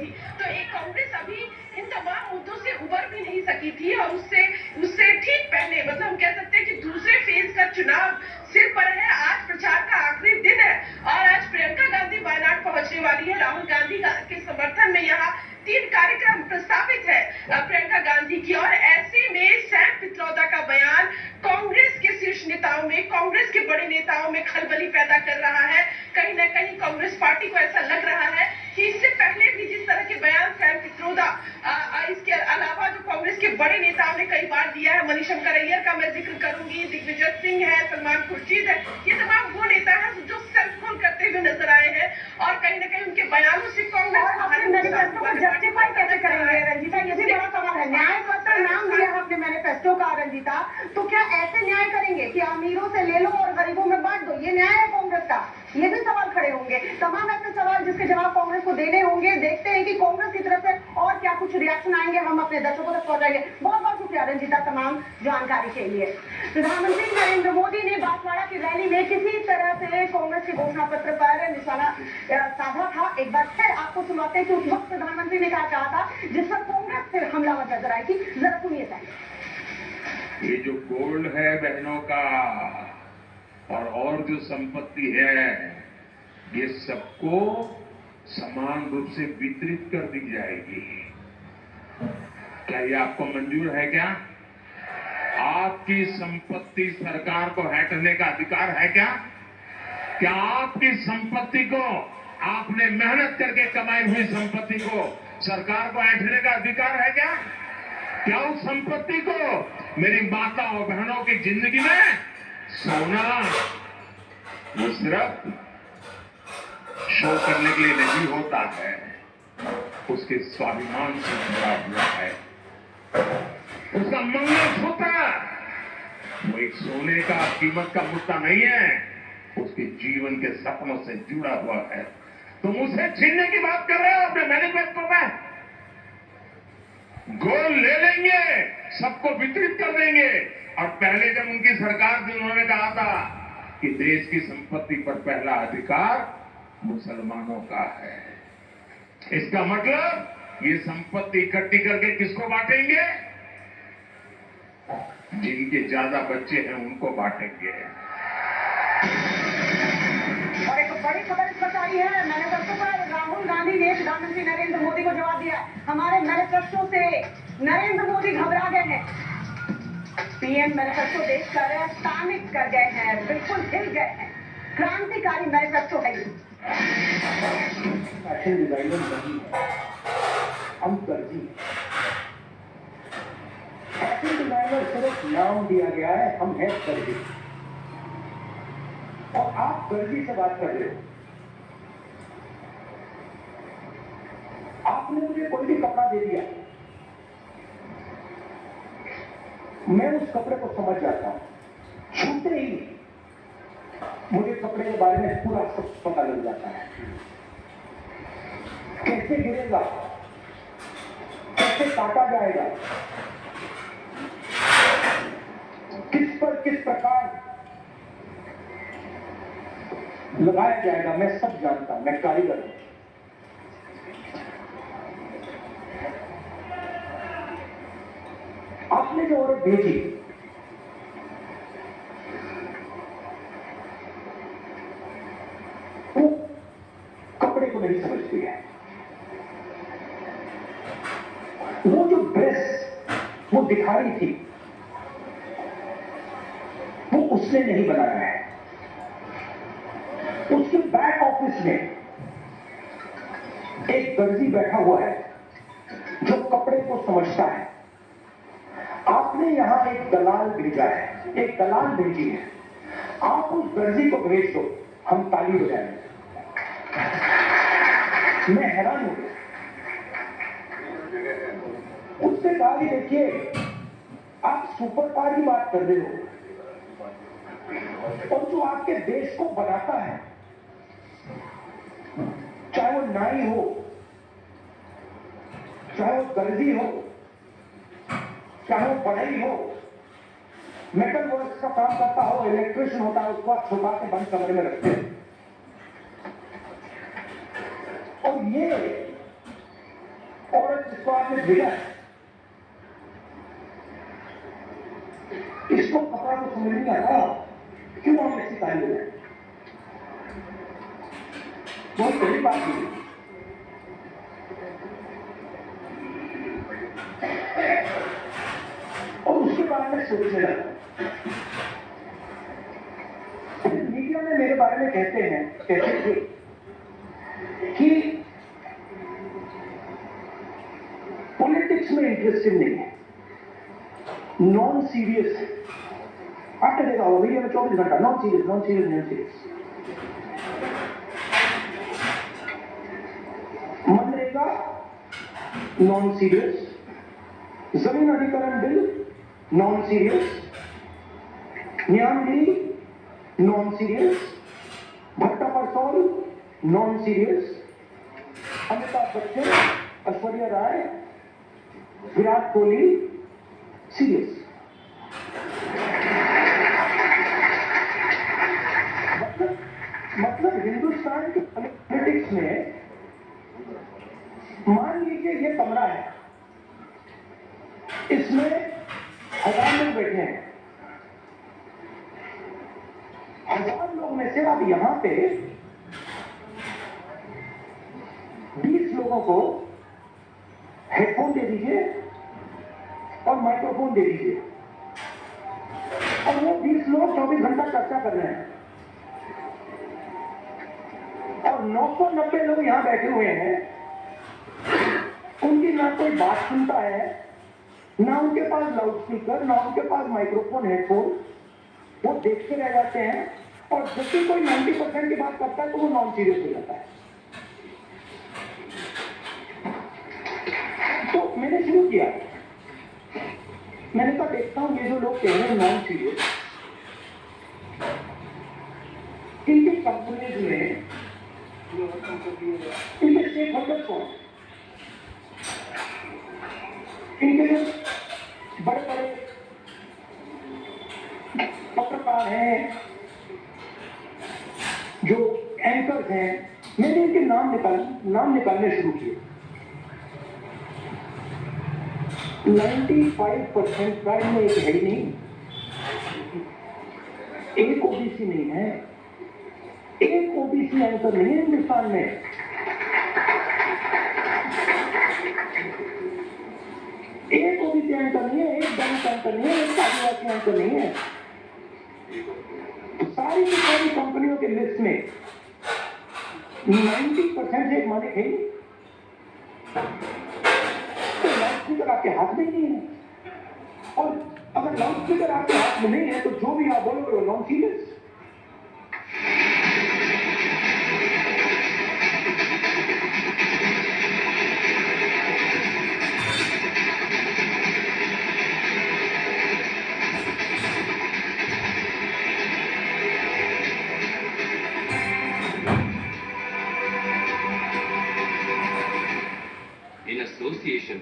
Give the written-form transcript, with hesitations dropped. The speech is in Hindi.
थी। तो एक कांग्रेस अभी इन तमाम मुद्दों से उबर भी नहीं सकी थी और उससे ठीक पहले मतलब हम कह सकते हैं कि दूसरे फेज का चुनाव सिर पर है। आज प्रचार का आखिरी दिन है और आज प्रियंका गांधी वायनाड पहुंचने वाली है। राहुल गांधी के समर्थन में यहाँ 3 कार्यक्रम प्रस्तावित है प्रियंका गांधी की। और ऐसे में सैम पित्रोदा का बयान कांग्रेस के शीर्ष नेताओं में, कांग्रेस के बड़े नेताओं में खलबली पैदा कर रहा है। कहीं न कहीं कांग्रेस पार्टी को ऐसा लग रहा है कि इससे पहले भी जिस तरह के बयान सैम पित्रोदा, इसके अलावा जो कांग्रेस के बड़े नेताओं ने कई बार दिया है, मनीशंकर अय्यर का मैं जिक्र करूंगी, दिग्विजय सिंह है, सलमान खुर्शीद है, ये तमाम वो नेता हैं जो सेल्फ गोल करते हुए नजर आए हैं और कहीं न कहीं उनके बयानों से कांग्रेस जस्टिफाई कैसे करेंगे रंजीता, ये भी बड़ा सवाल है। न्याय पत्र नाम दिया है अपने मैनिफेस्टो का रंजीता, तो क्या ऐसे न्याय करेंगे कि अमीरों से ले लो और गरीबों में बांट दो, ये न्याय है कांग्रेस का? ये भी सवाल खड़े होंगे, तमाम ऐसे सवाल जिसके जवाब कांग्रेस को देने होंगे। देखते हैं कि कांग्रेस की तरफ से और क्या कुछ रिएक्शन आएंगे, हम अपने दर्शकों तक पहुंचाएंगे। बहुत बहुत शुक्रिया रंजीता तमाम जानकारी के लिए। प्रधानमंत्री नरेंद्र मोदी ने बांसवाड़ा की रैली में किसी तरह से कांग्रेस के घोषणा पत्र पर निशाना साधा था। एक बार फिर आपको सुनाते हैं कि उस वक्त प्रधानमंत्री ने क्या कहा था, जिस पर कांग्रेस फिर हमलावर नजर आई थी। जरा सुनिए सर। ये जो गोल्ड है बहनों का और जो संपत्ति है, ये सबको समान रूप से वितरित कर दी जाएगी। क्या ये आपको मंजूर है? क्या आपकी संपत्ति सरकार को हटने का अधिकार है? क्या आपकी संपत्ति को, आपने मेहनत करके कमाई हुई संपत्ति को सरकार को ऐंठने का अधिकार है? क्या उस संपत्ति को मेरी माता और बहनों की जिंदगी में सोना वो सिर्फ शो करने के लिए नहीं होता है, उसके स्वाभिमान से जुड़ा हुआ है। उसका मंगलसूत्र वो एक सोने का कीमत का मुद्दा नहीं है, उसके जीवन के सपनों से जुड़ा हुआ है। तुम उसे छीनने की बात कर रहे हो अपने मैनिफेस्टो में। गोल्ड ले लेंगे, सबको वितरित कर देंगे। और पहले जब उनकी सरकार थी उन्होंने कहा था कि देश की संपत्ति पर पहला अधिकार मुसलमानों का है। इसका मतलब ये संपत्ति इकट्ठी करके किसको बांटेंगे? जिनके ज्यादा बच्चे हैं उनको बांटेंगे। और एक बड़ी खबर इस वक्त आई है, मैनिफेस्टो पर राहुल गांधी ने प्रधानमंत्री नरेंद्र मोदी को जवाब दिया। हमारे मैनिफेस्टो से नरेंद्र मोदी घबरा गए हैं। पीएम मैनिफेस्टो देखकर स्थानिक कर गए हैं, बिल्कुल हिल गए हैं। क्रांतिकारी मैनिफेस्टो है ये। फैशन डिजाइनर नहीं है, हम दर्जी हैं। फैशन डिजाइनर सिर्फ नाम दिया गया है, हम हैं दर्जी। और आप दर्जी से बात कर रहे हो। आपने मुझे कोई भी कपड़ा दे दिया, मैं उस कपड़े को समझ जाता हूं। छूते ही मुझे कपड़े के बारे में पूरा सब पता लग जाता है। कैसे गिरेगा, कैसे काटा जाएगा, किस पर किस प्रकार लगाया जाएगा, मैं सब जानता हूं। मैं कारीगर हूं। आपने जो औरत भेजी, वो कपड़े को नहीं समझती है। वो जो ड्रेस वो दिखा रही थी, वो उसने नहीं बनाया है। उसके बैक ऑफिस में एक दर्जी बैठा हुआ है जो कपड़े को समझता है। आपने यहां एक दलाल भेजा है, एक दलाल भेजी है। आप उस दर्जी को भेज दो, हम ताली बजाएंगे। मैं हैरान हूं। उससे कहा कि देखिए, आप सुपर कार की बात कर रहे हो, और जो आपके देश को बनाता है, चाहे वो नाई हो, चाहे वो दर्जी हो, चाहे वो पढ़ाई हो, मेटल वर्क का काम करता हो, इलेक्ट्रिशियन होता है, उसको आप छुपा के बंद कमरे में रखते हैं। और ये जिसको आपने भेजा है, इसको पता तो समझ नहीं आता क्यों हम ऐसी कार्य है। बहुत बड़ी बात नहीं। और उसके बारे में सोचने लगा। मीडिया में मेरे बारे में कहते थे कि पॉलिटिक्स में इंटरेस्टेड नहीं है, नॉन सीरियस है। आपने देखा होगा मीडिया में 24 घंटा non serious. MNREGA non serious, जमीन अधिग्रहण बिल नॉन सीरियस, न्याय नॉन सीरियस, भट्टा Parsaul non serious, Amitabh Bachchan, Aishwarya Rai, Virat Kohli serious. मतलब हिंदुस्तान की पॉलिटिक्स में मान लीजिए ये कमरा है, इसमें 1000 लोग बैठे हैं। 1000 लोग में से आप यहां पे 20 लोगों को हेडफोन दे दीजिए और माइक्रोफोन दे दीजिए, और वो 20 लोग 24 घंटा चर्चा कर रहे हैं, और 990 लोग यहां बैठे हुए हैं। उनकी ना कोई बात सुनता है, ना उनके पास लाउड स्पीकर, ना उनके पास माइक्रोफोन, हेडफोन। वो देखते रह जाते हैं, और जब भी कोई 90% की बात करता है तो वो नॉन सीरियस हो जाता है। तो मैंने शुरू किया, मैंने कहा देखता हूं ये जो लोग कह रहे हैं नॉन सीरियस, इनकी कंपनीज में इनके स्टेक होल्डर कौन, इनके जो बड़े बड़े पत्रकार हैं, जो एंकर्स हैं, मैंने इनके नाम निकालने शुरू किए। 95% का इनमें एक है ही नहीं, एक ओबीसी नहीं है, एक ओबीसी एंकर नहीं है हिंदुस्तान में। एक ओबीसी एंकर नहीं है, एक दलित एंकर नहीं है, एक आदिवासी एंकर नहीं है। सारी की सारी कंपनियों के लिस्ट में 90% से एक मालिक है ही, तो लाउड स्पीकर आपके हाथ में ही नहीं है। और अगर लाउड स्पीकर आपके हाथ में नहीं है तो जो भी आप बोलोगे वो नॉन सीरियस। in association